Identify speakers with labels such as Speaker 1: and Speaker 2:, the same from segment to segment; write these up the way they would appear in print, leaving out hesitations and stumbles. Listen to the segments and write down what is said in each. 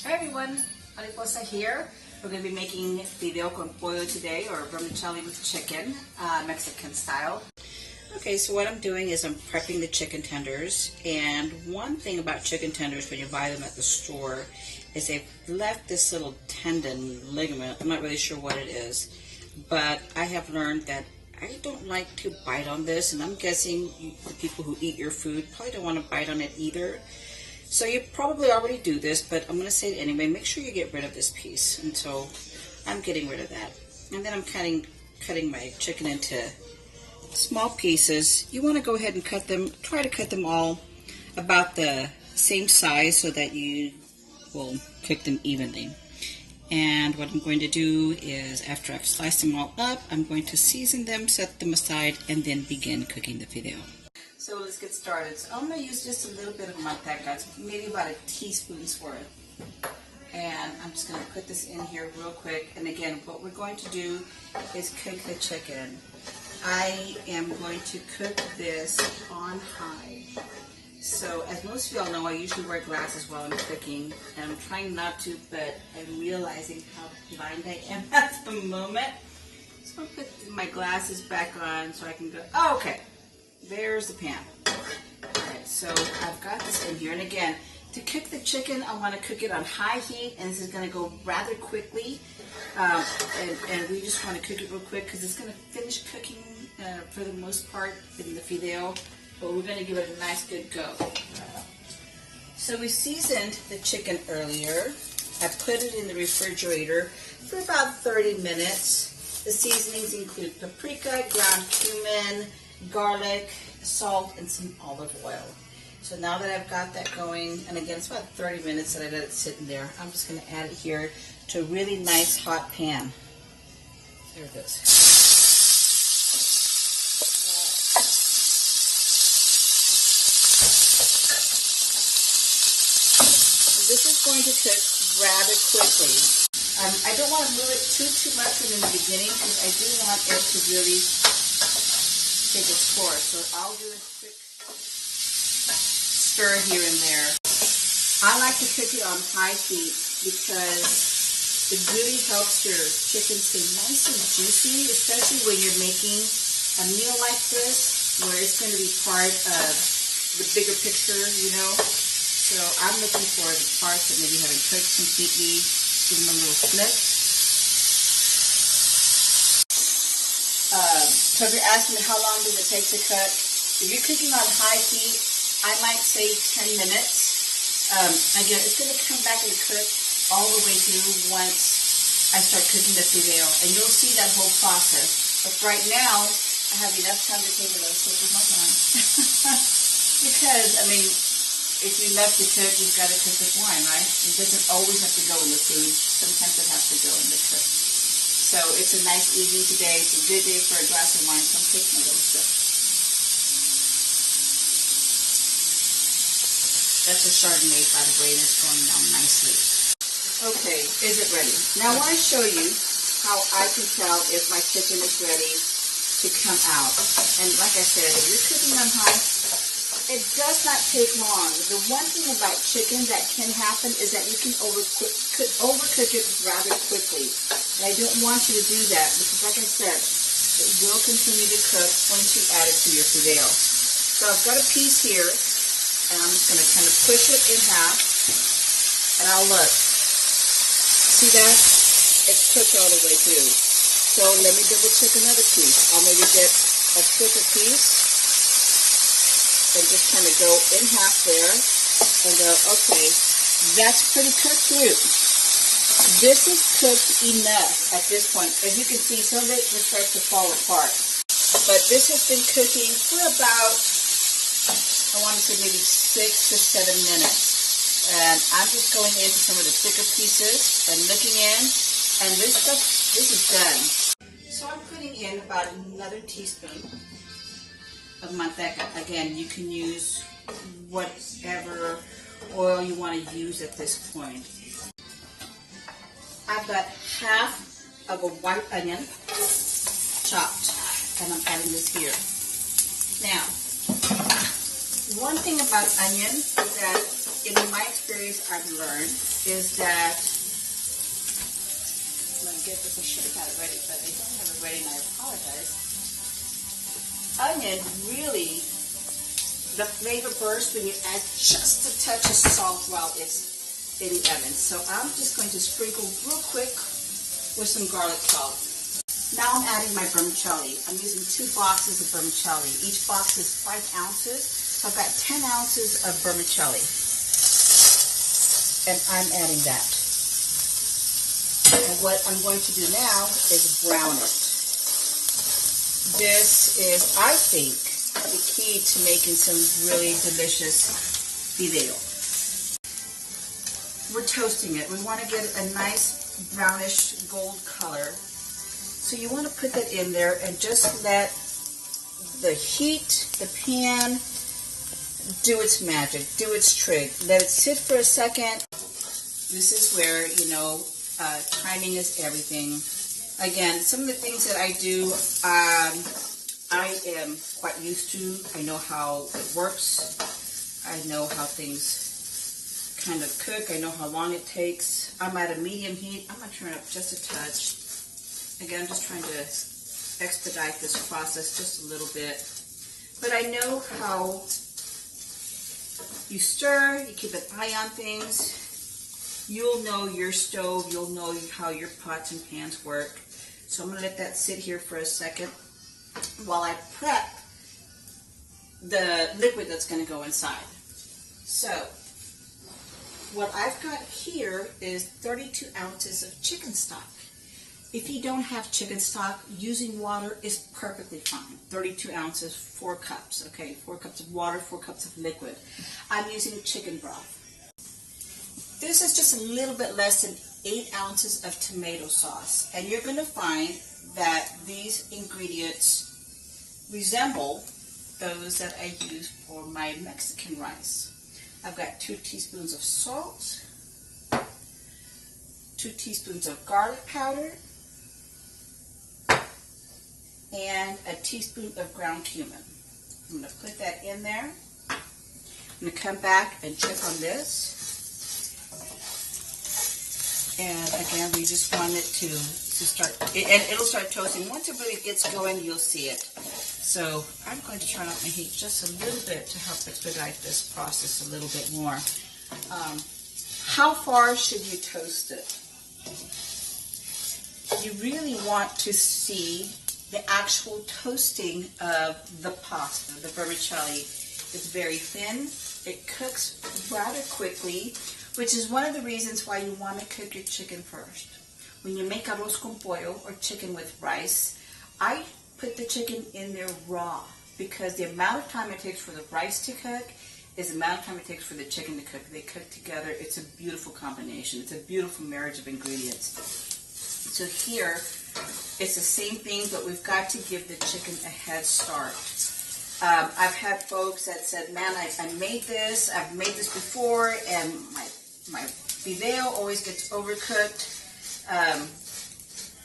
Speaker 1: Hi everyone, Mariposa here. We're going to be making Fideo con Pollo today, or vermicelli with chicken, Mexican style. Okay, so what I'm doing is I'm prepping the chicken tenders, and one thing about chicken tenders when you buy them at the store is they've left this little tendon ligament. I'm not really sure what it is, but I have learned that I don't like to bite on this, and I'm guessing the people who eat your food probably don't want to bite on it either. So you probably already do this, but I'm going to say it anyway. Make sure you get rid of this piece. And so I'm getting rid of that. And then I'm cutting my chicken into small pieces. You want to go ahead and cut them, try to cut them all about the same size so that you will cook them evenly. And what I'm going to do is, after I've sliced them all up, I'm going to season them, set them aside, and then begin cooking the fideo. So let's get started. So I'm going to use just a little bit of manteca, maybe about a teaspoon's worth. And I'm just going to put this in here real quick. And again, what we're going to do is cook the chicken. I am going to cook this on high. So as most of y'all know, I usually wear glasses while I'm cooking. And I'm trying not to, but I'm realizing how blind I am at the moment. So I'll put my glasses back on so I can go. Oh, okay. There's the pan. Alright, so I've got this in here. And again, to cook the chicken, I want to cook it on high heat. And this is going to go rather quickly. And we just want to cook it real quick because it's going to finish cooking for the most part in the fideo. But we're going to give it a nice good go. So we seasoned the chicken earlier. I put it in the refrigerator for about 30 minutes. The seasonings include paprika, ground cumin, garlic, salt, and some olive oil. So now that I've got that going, and again, it's about 30 minutes that I let it sit in there, I'm just going to add it here to a really nice hot pan. There it goes. This is going to cook rather quickly. I don't want to move it too much in the beginning because I do want it to really take its course. So I'll do a quick stir here and there. I like to cook it on high heat because it really helps your chicken stay nice and juicy, especially when you're making a meal like this where it's going to be part of the bigger picture, you know. So I'm looking for the parts that maybe haven't cooked completely, give them a little flick. So if you're asking me how long does it take to cook, if you're cooking on high heat, I might say 10 minutes. Again, it's going to come back and cook all the way through once I start cooking the fideo, and you'll see that whole process. But right now, I have enough time to take a little sip of my wine. Because, I mean, if you love to cook, you've got to cook with wine, right? It doesn't always have to go in the food. Sometimes it has to go in the cook. So it's a nice evening today. It's a good day for a glass of wine, so I'm taking a little sip. That's a Chardonnay, by the way, and it's going down nicely. Okay, is it ready? Now I want to show you how I can tell if my chicken is ready to come out. And like I said, if you're cooking on high, it does not take long. The one thing about chicken that can happen is that you can overcook it rather quickly. And I don't want you to do that because, like I said, it will continue to cook once you add it to your fideo. So I've got a piece here, and I'm just going to kind of push it in half, and I'll look. See that? It's cooked all the way through. So let me double check another piece. I'll maybe get a thicker piece and just kind of go in half there and go, okay, that's pretty cooked through. This is cooked enough at this point. As you can see, some of it just starts to fall apart. But this has been cooking for about, I want to say maybe 6 to 7 minutes. And I'm just going into some of the thicker pieces and looking in, and this is done. So I'm putting in about another teaspoon of manteca. Again, you can use whatever oil you want to use at this point. I've got half of a white onion chopped, and I'm adding this here. Now, one thing about onion is that in my experience, I've learned is that, I'm going to get this, I should have had it ready, but I don't have it ready and I apologize. Onion really, the flavor bursts when you add just a touch of salt while it's in the oven. So I'm just going to sprinkle real quick with some garlic salt. Now I'm adding my vermicelli. I'm using 2 boxes of vermicelli. Each box is 5 ounces. So I've got 10 ounces of vermicelli. And I'm adding that. And what I'm going to do now is brown it. This is, I think, the key to making some really delicious fideo. We're toasting it. We want to get a nice brownish gold color. So you want to put that in there and just let the heat, the pan, do its magic, do its trick. Let it sit for a second. This is where, you know, timing is everything. Again, some of the things that I do, I am quite used to. I know how it works. I know how things kind of cook. I know how long it takes. I'm at a medium heat. I'm going to turn it up just a touch. Again, I'm just trying to expedite this process just a little bit. But I know how you stir, you keep an eye on things. You'll know your stove, you'll know how your pots and pans work. So I'm going to let that sit here for a second while I prep the liquid that's going to go inside. So what I've got here is 32 ounces of chicken stock. If you don't have chicken stock, using water is perfectly fine. 32 ounces, 4 cups, okay? 4 cups of water, 4 cups of liquid. I'm using chicken broth. This is just a little bit less than 8 ounces of tomato sauce. And you're going to find that these ingredients resemble those that I use for my Mexican rice. I've got 2 teaspoons of salt, 2 teaspoons of garlic powder, and a teaspoon of ground cumin. I'm going to put that in there. I'm going to come back and check on this. And again, we just want it to start, and it'll start toasting. Once it really gets going, you'll see it. So I'm going to turn up my heat just a little bit to help expedite this process a little bit more. How far should you toast it? You really want to see the actual toasting of the pasta. The vermicelli is very thin. It cooks rather quickly, which is one of the reasons why you want to cook your chicken first. When you make arroz con pollo, or chicken with rice, I put the chicken in there raw because the amount of time it takes for the rice to cook is the amount of time it takes for the chicken to cook. They cook together. It's a beautiful combination. It's a beautiful marriage of ingredients. So here, it's the same thing, but we've got to give the chicken a head start. I've had folks that said, man, I made this, I've made this before, and my fideo always gets overcooked.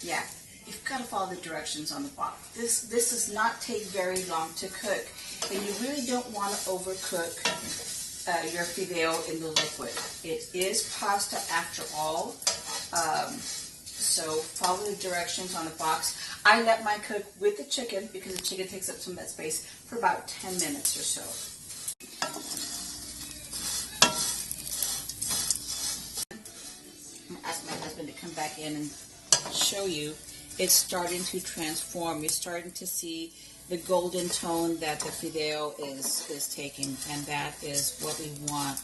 Speaker 1: Yeah, you've got to follow the directions on the box. This does not take very long to cook, and you really don't want to overcook your fideo in the liquid. It is pasta after all. So follow the directions on the box. I let mine cook with the chicken because the chicken takes up some of that space for about 10 minutes or so. I'm going to ask my husband to come back in and show you. It's starting to transform. You're starting to see the golden tone that the fideo is taking, and that is what we want.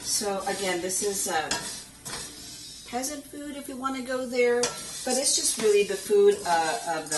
Speaker 1: So again, this is peasant food if you want to go there, but it's just really the food of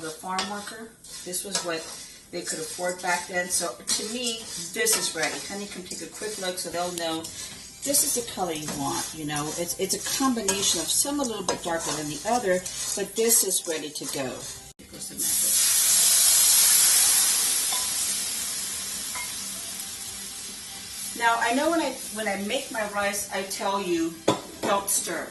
Speaker 1: the farm worker. This was what they could afford back then. So to me, this is ready. Honey can take a quick look so they'll know this is the color you want. You know, it's a combination of some a little bit darker than the other, but this is ready to go. Here goes the magic. Now, I know when I make my rice, I tell you, don't stir.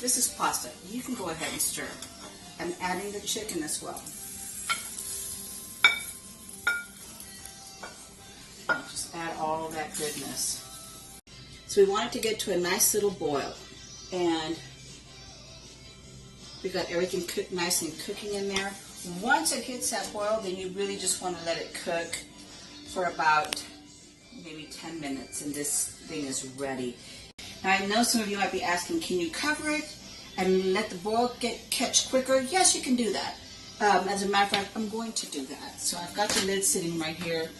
Speaker 1: This is pasta. You can go ahead and stir. I'm adding the chicken as well. I'm just add all that goodness. So we want it to get to a nice little boil. And we got everything cooked nice and cooking in there. Once it hits that boil, then you really just want to let it cook for about maybe 10 minutes and this thing is ready. Now I know some of you might be asking, can you cover it and let the boil catch quicker? Yes, you can do that. As a matter of fact, I'm going to do that. So I've got the lid sitting right here.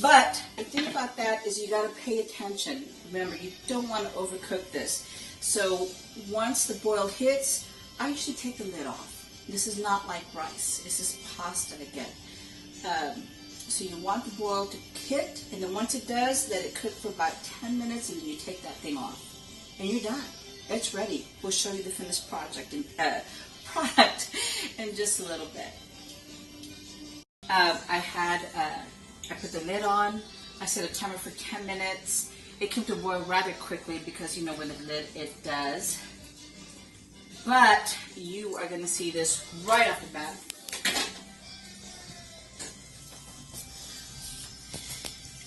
Speaker 1: But the thing about that is you got to pay attention. Remember, you don't want to overcook this. So once the boil hits, I usually take the lid off. This is not like rice. This is pasta again. So you want the boil to hit, and then once it does, let it cook for about 10 minutes, and then you take that thing off. And you're done. It's ready. We'll show you the finished product in just a little bit. I put the lid on. I set a timer for 10 minutes. It came to boil rather quickly because you know when the lid it does. But you are going to see this right off the bat.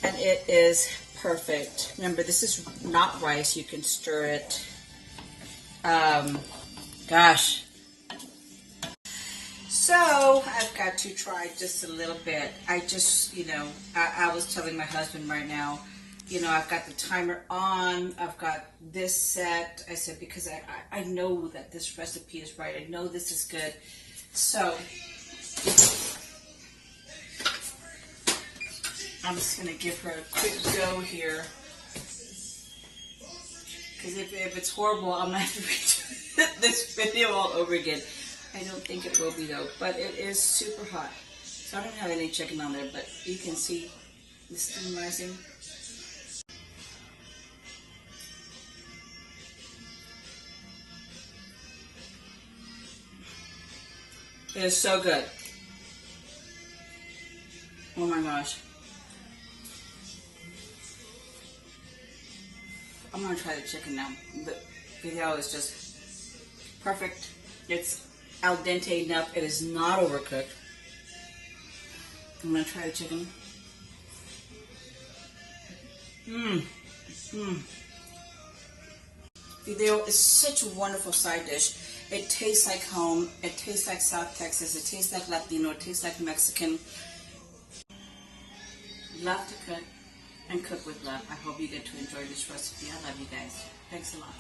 Speaker 1: And it is perfect. Remember, this is not rice. You can stir it. Gosh. So I've got to try just a little bit. I just, I was telling my husband right now, I've got the timer on. I've got this set. I said, because I know that this recipe is right. I know this is good. So I'm just going to give her a quick go here. Because if it's horrible, I'm going to have to redo this video all over again. I don't think it will be though, but it is super hot. So I don't have any chicken on there, but you can see the steam rising. It is so good. Oh my gosh. I'm gonna try the chicken now. The video is just perfect. It's al dente enough. It is not overcooked. I'm gonna try the chicken. Fideo is such a wonderful side dish. It tastes like home. It tastes like South Texas. It tastes like Latino. It tastes like Mexican. Love to cook and cook with love. I hope you get to enjoy this recipe. I love you guys. Thanks a lot.